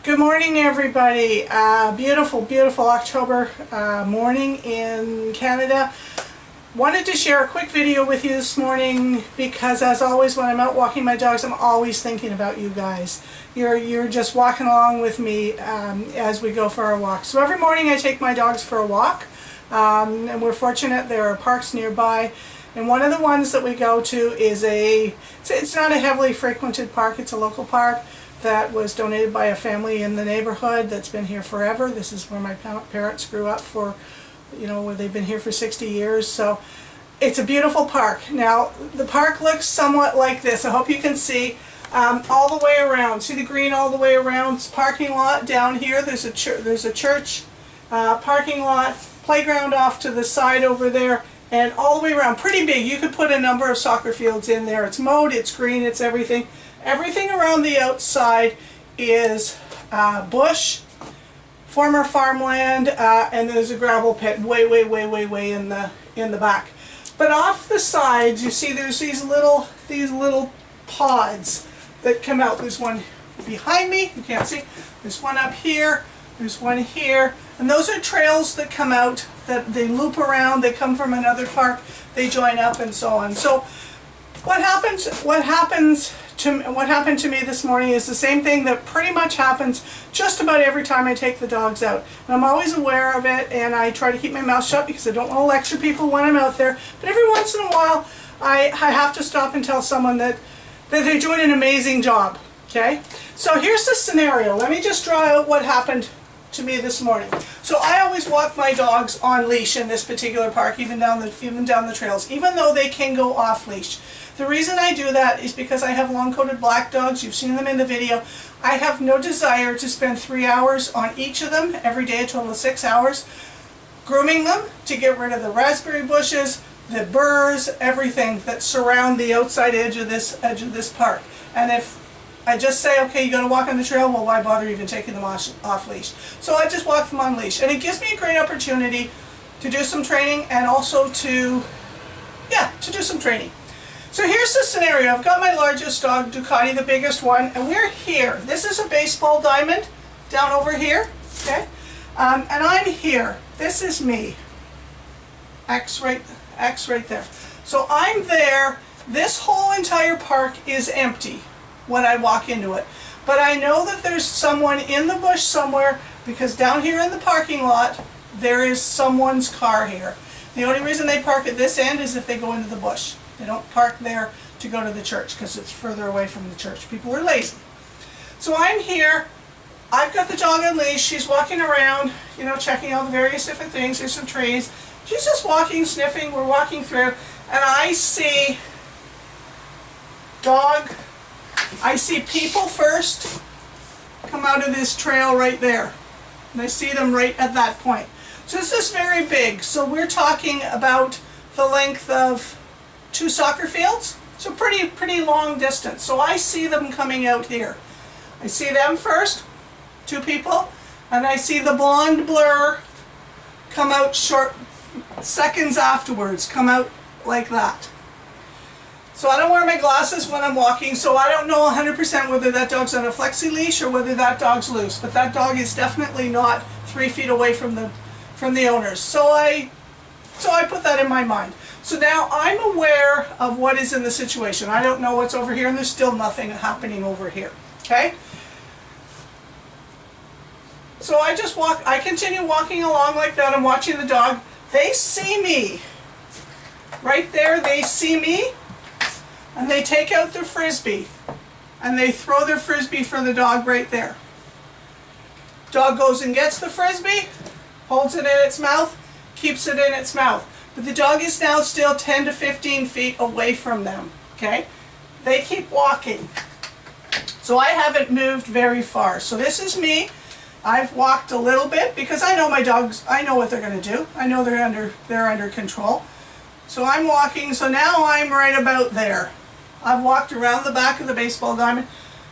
Good morning, everybody. Beautiful, beautiful October morning in Canada. Wanted to share a quick video with you this morning because, as always, when I'm out walking my dogs, I'm always thinking about you guys. You're just walking along with me as we go for our walk. So every morning I take my dogs for a walk, and we're fortunate there are parks nearby. And one of the ones that we go to is it's not a heavily frequented park, it's a local park that was donated by a family in the neighborhood that's been here forever. This is where my parents grew up where they've been here for 60 years. So it's a beautiful park. Now, the park looks somewhat like this. I hope you can see all the way around. See the green all the way around? It's parking lot down here. There's a church parking lot, playground off to the side over there, and all the way around. Pretty big. You could put a number of soccer fields in there. It's mowed, it's green, it's everything. Everything around the outside is bush, former farmland, and there's a gravel pit way in the back. But off the sides, you see there's these little pods that come out. There's one behind me, you can't see. There's one up here, there's one here, and those are trails that come out, that they loop around, they come from another park, they join up and so on. So what happened to me this morning is the same thing that pretty much happens just about every time I take the dogs out. And I'm always aware of it, and I try to keep my mouth shut because I don't want to lecture people when I'm out there. But every once in a while, I have to stop and tell someone that they're doing an amazing job. Okay? So here's the scenario. Let me just draw out what happened to me this morning. So I always walk my dogs on leash in this particular park, even down the trails, even though they can go off leash. The reason I do that is because I have long-coated black dogs. You've seen them in the video. I have no desire to spend 3 hours on each of them every day, a total of 6 hours, grooming them to get rid of the raspberry bushes, the burrs, everything that surround the outside edge of this park. And if I just say, okay, you got to walk on the trail, well, why bother even taking them off leash? So I just walk them on leash, and it gives me a great opportunity to do some training and also to do some training. So here's the scenario. I've got my largest dog, Ducati, the biggest one, and we're here. This is a baseball diamond down over here, okay? And I'm here. This is me. X right there. So I'm there. This whole entire park is empty when I walk into it. But I know that there's someone in the bush somewhere, because down here in the parking lot, there is someone's car here. The only reason they park at this end is if they go into the bush. They don't park there to go to the church because it's further away from the church. People are lazy. So I'm here. I've got the dog on leash. She's walking around, checking out the various different things. There's some trees. She's just walking, sniffing. We're walking through, and I see people first come out of this trail right there. And I see them right at that point. So this is very big. So we're talking about the length of 2 soccer fields, so pretty long distance. So I see them coming out here. I see them first, 2 people, and I see the blonde blur come out short seconds afterwards, come out like that. So I don't wear my glasses when I'm walking, so I don't know 100% whether that dog's on a flexi leash or whether that dog's loose, but that dog is definitely not 3 feet away from the owners. So I put that in my mind. So now I'm aware of what is in the situation. I don't know what's over here, and there's still nothing happening over here. Okay? So I continue walking along like that. I'm watching the dog. They see me. Right there, they see me, and they take out their frisbee, and they throw their frisbee for the dog right there. Dog goes and gets the frisbee, holds it in its mouth, keeps it in its mouth. But the dog is now still 10 to 15 feet away from them, okay? They keep walking. So I haven't moved very far. So this is me. I've walked a little bit because I know my dogs, I know what they're going to do. I know they're under control. So I'm walking, so now I'm right about there. I've walked around the back of the baseball diamond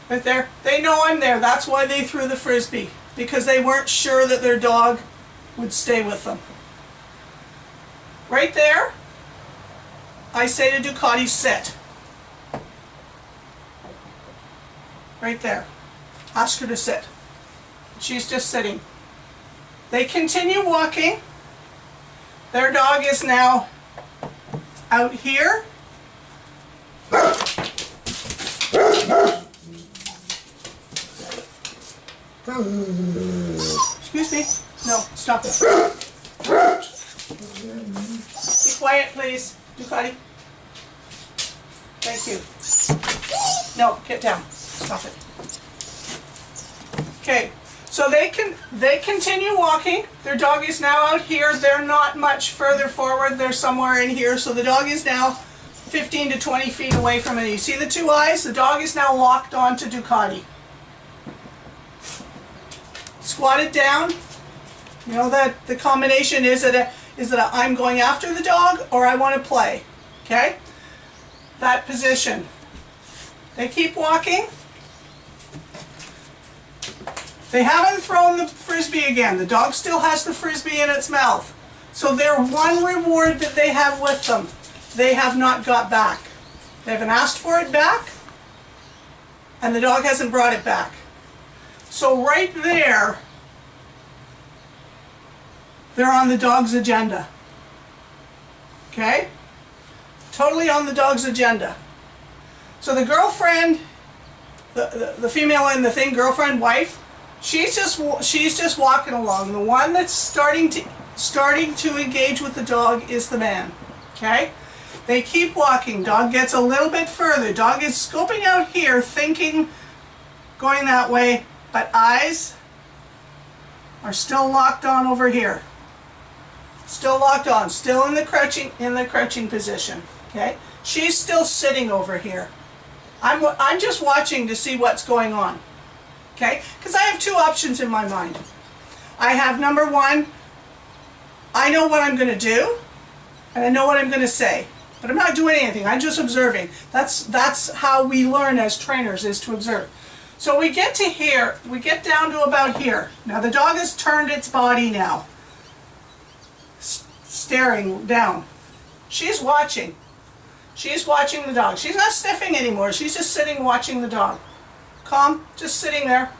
right there. They know I'm there. That's why they threw the frisbee, because they weren't sure that their dog would stay with them. Right there, I say to Ducati, sit. Right there. Ask her to sit. She's just sitting. They continue walking. Their dog is now out here. Excuse me. No, stop it. Be quiet, please. Ducati. Thank you. No, get down. Stop it. Okay, so they continue walking. Their dog is now out here. They're not much further forward. They're somewhere in here. So the dog is now 15 to 20 feet away from it. You see the two eyes? The dog is now locked onto Ducati. Squatted down. You know that the combination is that I'm going after the dog or I want to play. Okay? That position. They keep walking. They haven't thrown the frisbee again. The dog still has the frisbee in its mouth. So their one reward that they have with them, they have not got back. They haven't asked for it back, and the dog hasn't brought it back. So right there, they're on the dog's agenda. Okay? Totally on the dog's agenda. So the girlfriend, the female in the thing, girlfriend, wife, she's just walking along. The one that's starting to engage with the dog is the man. Okay? They keep walking. Dog gets a little bit further. Dog is scoping out here, thinking, going that way, but eyes are still locked on over here. Still locked on, still in the crouching position. Okay? She's still sitting over here. I'm just watching to see what's going on. Okay? Because I have two options in my mind. I have number one, I know what I'm going to do, and I know what I'm going to say. But I'm not doing anything. I'm just observing. That's how we learn as trainers, is to observe. So we get to here. We get down to about here. Now the dog has turned its body now. Staring down. She's watching. She's watching the dog. She's not sniffing anymore. She's just sitting watching the dog. Calm, just sitting there.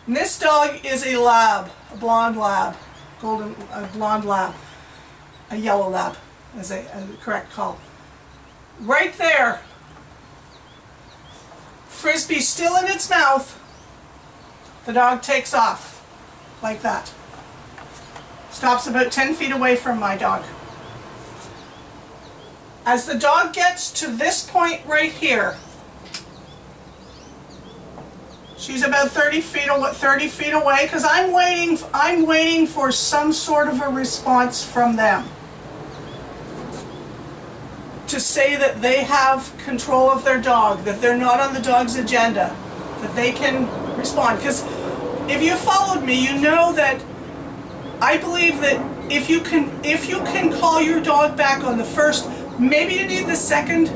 And this dog is a lab, a blonde lab, a blonde lab, a yellow lab, as a correct call. Right there, frisbee still in its mouth, the dog takes off, like that. Stops about 10 feet away from my dog. As the dog gets to this point right here, she's about 30 feet away, because I'm waiting for some sort of a response from them to say that they have control of their dog, that they're not on the dog's agenda, that they can respond. Because if you followed me, you know that I believe that if you can call your dog back on the first, maybe you need the second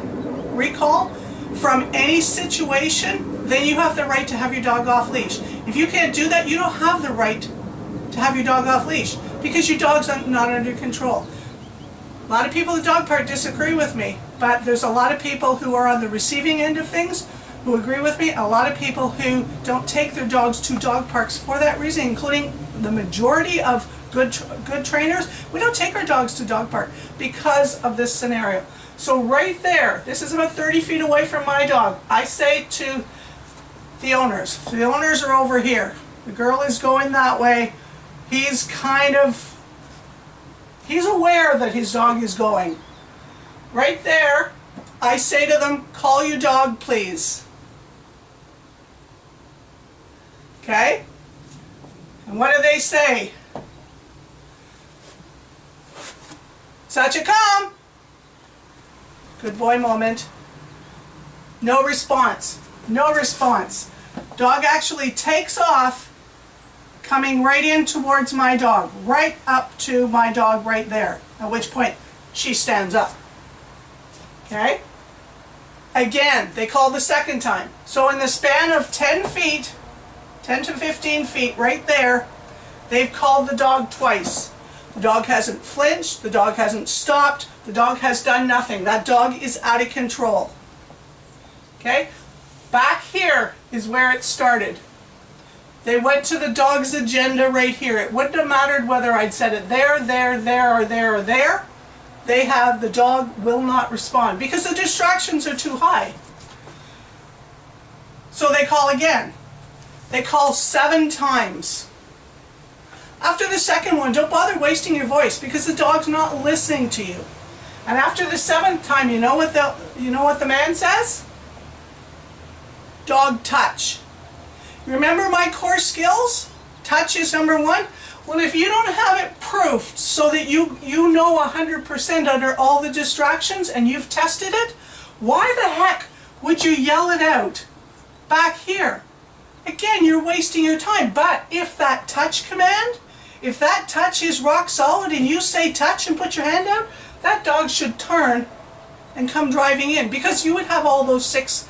recall from any situation, then you have the right to have your dog off leash. If you can't do that, you don't have the right to have your dog off leash because your dog's not under control. A lot of people in the dog park disagree with me, but there's a lot of people who are on the receiving end of things who agree with me. A lot of people who don't take their dogs to dog parks for that reason, including the majority of good trainers. We don't take our dogs to dog park because of this scenario. So right there, this is about 30 feet away from my dog. I say to the owners, so the owners are over here. The girl is going that way. He's aware that his dog is going. Right there, I say to them, call your dog, please. Okay? And what do they say? Sacha, come! Good boy moment. No response. No response. Dog actually takes off, coming right in towards my dog, right up to my dog right there, at which point she stands up. Okay? Again, they call the second time. So in the span of 10 feet, 10 to 15 feet right there, they've called the dog twice. The dog hasn't flinched, the dog hasn't stopped, the dog has done nothing. That dog is out of control. Okay? Back here is where it started. They went to the dog's agenda right here. It wouldn't have mattered whether I'd said it there, there, there, or there, or there. The dog will not respond because the distractions are too high. So they call again. They call 7 times. After the second one, don't bother wasting your voice because the dog's not listening to you. And after the 7th time, you know what the man says? Dog touch. Remember my core skills? Touch is number 1. Well, if you don't have it proofed so that you know 100% under all the distractions and you've tested it, why the heck would you yell it out back here? Again, you're wasting your time. But if that touch command, if that touch is rock solid and you say touch and put your hand out, that dog should turn and come driving in because you would have all those six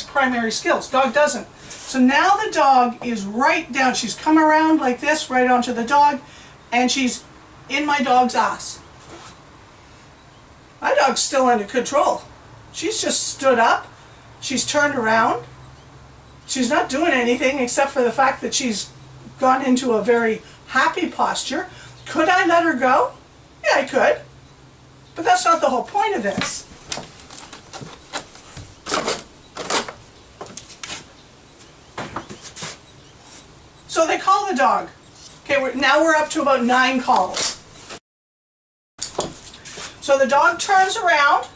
primary skills. Dog doesn't. So now the dog is right down. She's come around like this, right onto the dog, and she's in my dog's ass. My dog's still under control. She's just stood up. She's turned around. She's not doing anything except for the fact that she's gone into a very happy posture. Could I let her go? Yeah, I could. But that's not the whole point of this. So they call the dog. Okay, now we're up to about 9 calls. So the dog turns around.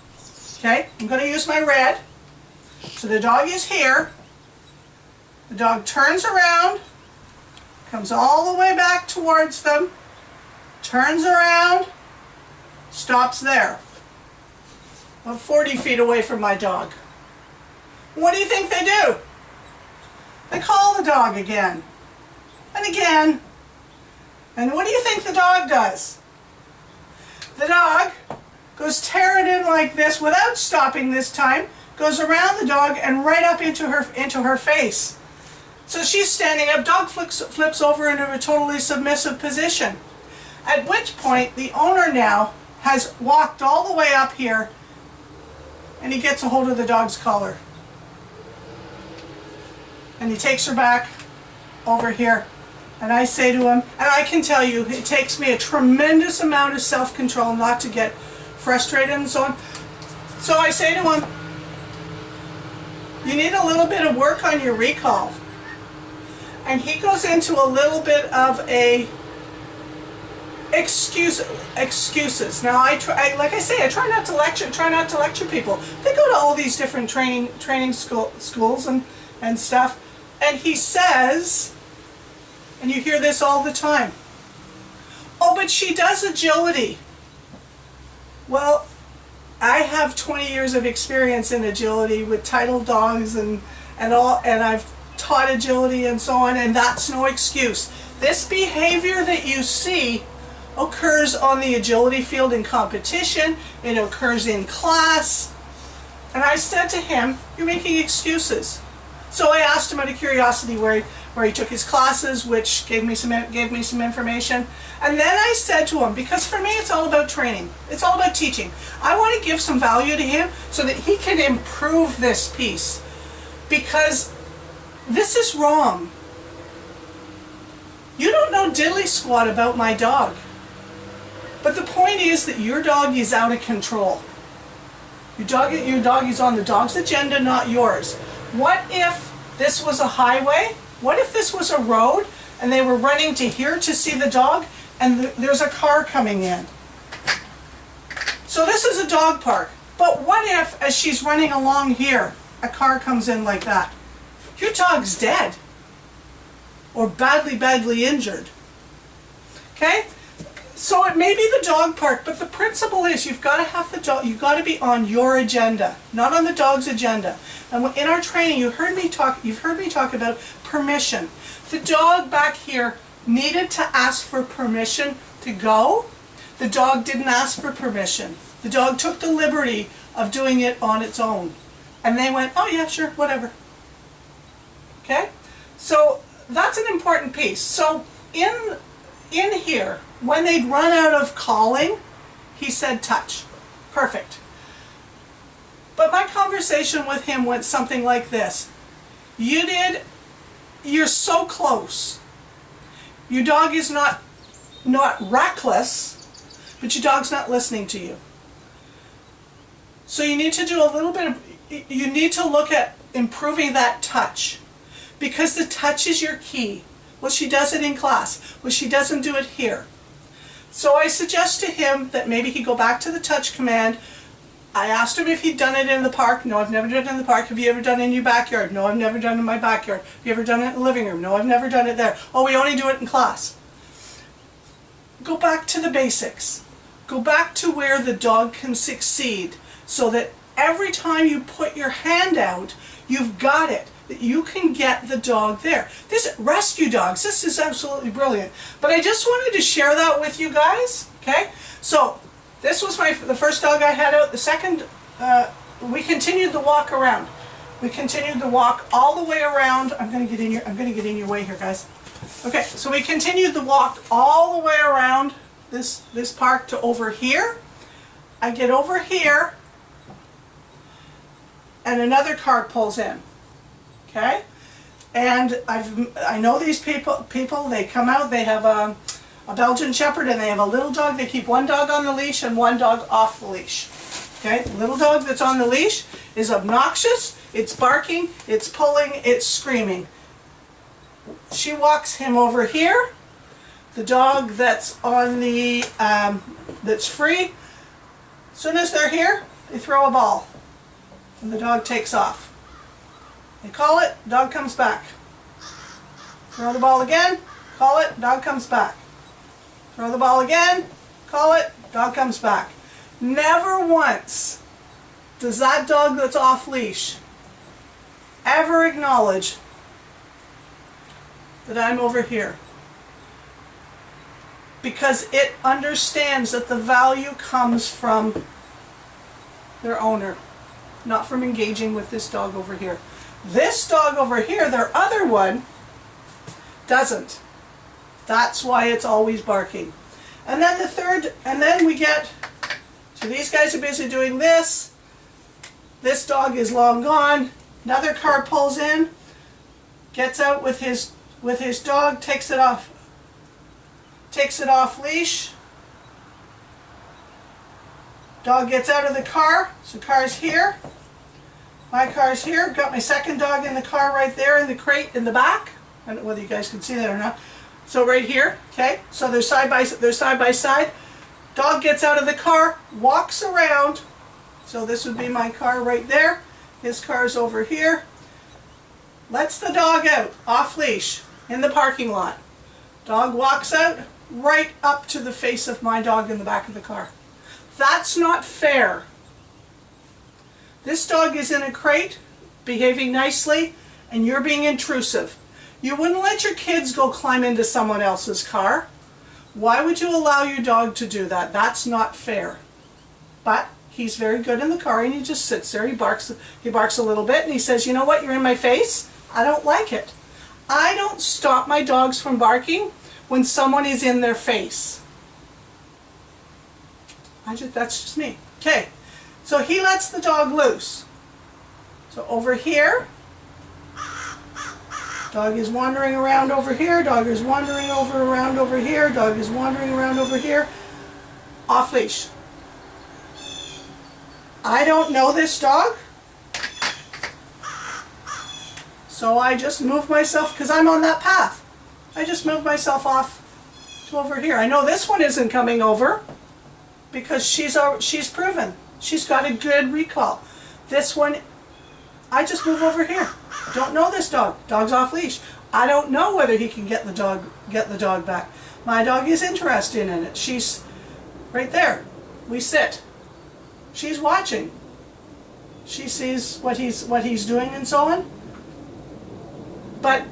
Okay, I'm going to use my red. So the dog is here. The dog turns around, comes all the way back towards them, turns around, stops there. About 40 feet away from my dog. What do you think they do? They call the dog again. And again. And what do you think the dog does? The dog goes tearing in like this without stopping this time, goes around the dog and right up into her face. So she's standing up, dog flips over into a totally submissive position. At which point the owner now has walked all the way up here and he gets a hold of the dog's collar. And he takes her back over here. And I say to him, and I can tell you, it takes me a tremendous amount of self-control not to get frustrated and so on. So I say to him, you need a little bit of work on your recall. And he goes into a little bit of a excuses. Now I try not to lecture people. They go to all these different training schools and stuff. And he says, and you hear this all the time, oh, but she does agility. Well, I have 20 years of experience in agility with title dogs and I've taught agility and so on, and that's no excuse. This behavior that you see occurs on the agility field in competition, it occurs in class, and I said to him, you're making excuses. So I asked him out of curiosity where he took his classes, which gave me some information. And then I said to him, because for me it's all about training, it's all about teaching. I want to give some value to him so that he can improve this piece. Because this is wrong. You don't know diddly squat about my dog. But the point is that your dog is out of control. Your dog is on the dog's agenda, not yours. What if this was a highway? What if this was a road and they were running to here to see the dog and there's a car coming in? So this is a dog park. But what if, as she's running along here, a car comes in like that? Your dog's dead or badly injured. Okay? So it may be the dog park, but the principle is you've got to have the dog, you've got to be on your agenda, not on the dog's agenda. And in our training, you've heard me talk about permission. The dog back here needed to ask for permission to go. The dog didn't ask for permission. The dog took the liberty of doing it on its own. And they went, oh yeah, sure, whatever. Okay? So that's an important piece. So in here, when they'd run out of calling, he said touch. Perfect. But my conversation with him went something like this. You did you're so close. Your dog is not reckless, but your dog's not listening to you. So you need to do a little bit of, you need to look at improving that touch, because the touch is your key. Well, she does it in class. Well, she doesn't do it here. So I suggest to him that maybe he go back to the touch command. I asked him if he'd done it in the park. No, I've never done it in the park. Have you ever done it in your backyard? No, I've never done it in my backyard. Have you ever done it in the living room? No, I've never done it there. Oh, we only do it in class. Go back to the basics. Go back to where the dog can succeed, so that every time you put your hand out, you've got it, that you can get the dog there. This rescue dogs, this is absolutely brilliant. But I just wanted to share that with you guys, okay? So this was the first dog I had out. The second, we continued the walk around. We continued the walk all the way around. I'm gonna get in your way here, guys. Okay, so we continued the walk all the way around this park to over here. I get over here, and another car pulls in. Okay, and I know these people. They come out. They have a Belgian Shepherd, and they have a little dog. They keep one dog on the leash and one dog off the leash. Okay, the little dog that's on the leash is obnoxious. It's barking. It's pulling. It's screaming. She walks him over here. The dog that's on the that's free. As soon as they're here, they throw a ball, and the dog takes off. They call it, dog comes back. Throw the ball again, call it, dog comes back. Throw the ball again, call it, dog comes back. Never once does that dog that's off leash ever acknowledge that I'm over here, because it understands that the value comes from their owner, not from engaging with this dog over here. This dog over here, their other one, doesn't. That's why it's always barking. And then the third, and then we get, so these guys are busy doing this. This dog is long gone. Another car pulls in, gets out with his dog, takes it off leash. Dog gets out of the car, so car's here. My car's here. Got my second dog in the car right there in the crate in the back. I don't know whether you guys can see that or not. So right here, okay? So they're side by side. Dog gets out of the car, walks around. So this would be my car right there. His car's over here. Lets the dog out, off leash, in the parking lot. Dog walks out right up to the face of my dog in the back of the car. That's not fair. This dog is in a crate, behaving nicely, and you're being intrusive. You wouldn't let your kids go climb into someone else's car. Why would you allow your dog to do that? That's not fair. But he's very good in the car, and he just sits there. He barks a little bit, and he says, you know what, you're in my face? I don't like it. I don't stop my dogs from barking when someone is in their face. That's just me. Okay, so he lets the dog loose. So over here, dog is wandering around over here, dog is wandering around over here, dog is wandering around over here, off leash. I don't know this dog, so I just move myself, because I'm on that path. I just move myself off to over here. I know this one isn't coming over because she's proven. She's got a good recall. This one, I just move over here. Don't know this dog. Dog's off leash. I don't know whether he can get the dog back. My dog is interested in it. She's right there. We sit. She's watching. She sees what he's doing and so on. But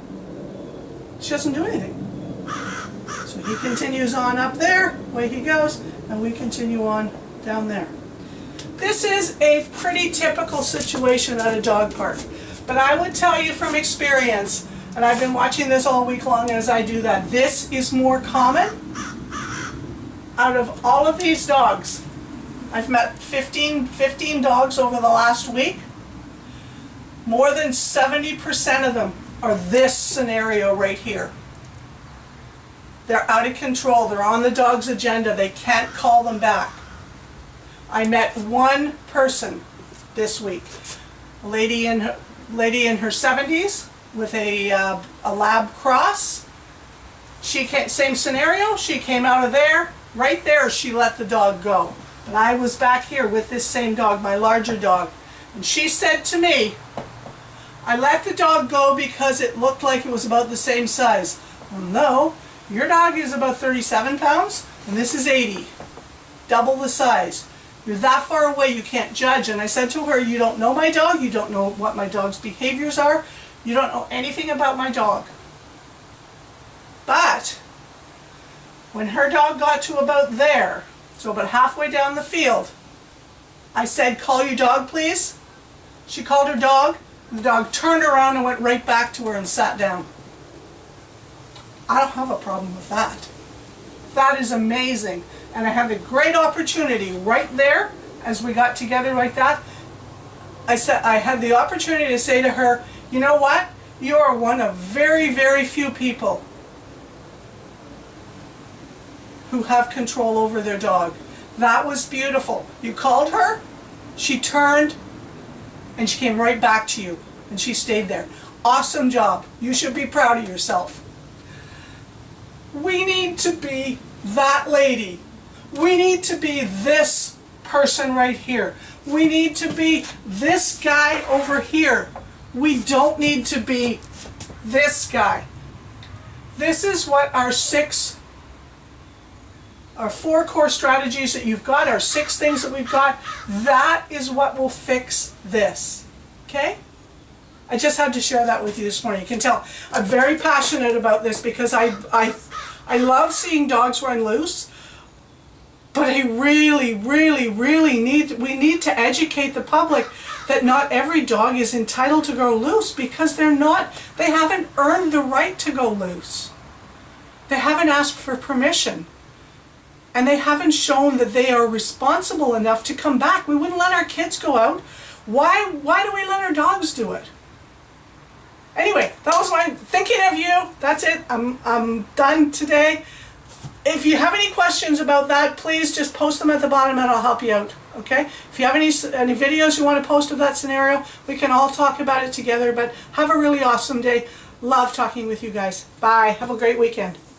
she doesn't do anything. So he continues on up there, away he goes, and we continue on down there. This is a pretty typical situation at a dog park. But I would tell you from experience, and I've been watching this all week long as I do that, this is more common. Out of all of these dogs, I've met 15 dogs over the last week. More than 70% of them are this scenario right here. They're out of control. They're on the dog's agenda. They can't call them back. I met one person this week, a lady in her 70s with a lab cross. She came, same scenario. She came out of there. Right there, she let the dog go. But I was back here with this same dog, my larger dog. And she said to me, I let the dog go because it looked like it was about the same size. Well, no, your dog is about 37 pounds, and this is 80. Double the size. You're that far away, you can't judge. And I said to her, you don't know my dog, you don't know what my dog's behaviors are, you don't know anything about my dog. But when her dog got to about there, so about halfway down the field, I said, call your dog, please. She called her dog. The dog turned around and went right back to her and sat down. I don't have a problem with that. That is amazing. And I had a great opportunity right there as we got together like that. I had the opportunity to say to her, you know what? You are one of very, very few people who have control over their dog. That was beautiful. You called her, she turned, and she came right back to you, and she stayed there. Awesome job. You should be proud of yourself. We need to be that lady. We need to be this person right here. We need to be this guy over here. We don't need to be this guy. This is what our 4 core strategies that you've got, our 6 things that we've got, that is what will fix this. Okay? I just had to share that with you this morning. You can tell I'm very passionate about this because I love seeing dogs run loose, but I really, really, really we need to educate the public that not every dog is entitled to go loose because they haven't earned the right to go loose. They haven't asked for permission. And they haven't shown that they are responsible enough to come back. We wouldn't let our kids go out. Why do we let our dogs do it? Anyway, that was my thinking of you. That's it. I'm done today. If you have any questions about that, please just post them at the bottom and I'll help you out. Okay? If you have any videos you want to post of that scenario, we can all talk about it together. But have a really awesome day. Love talking with you guys. Bye. Have a great weekend.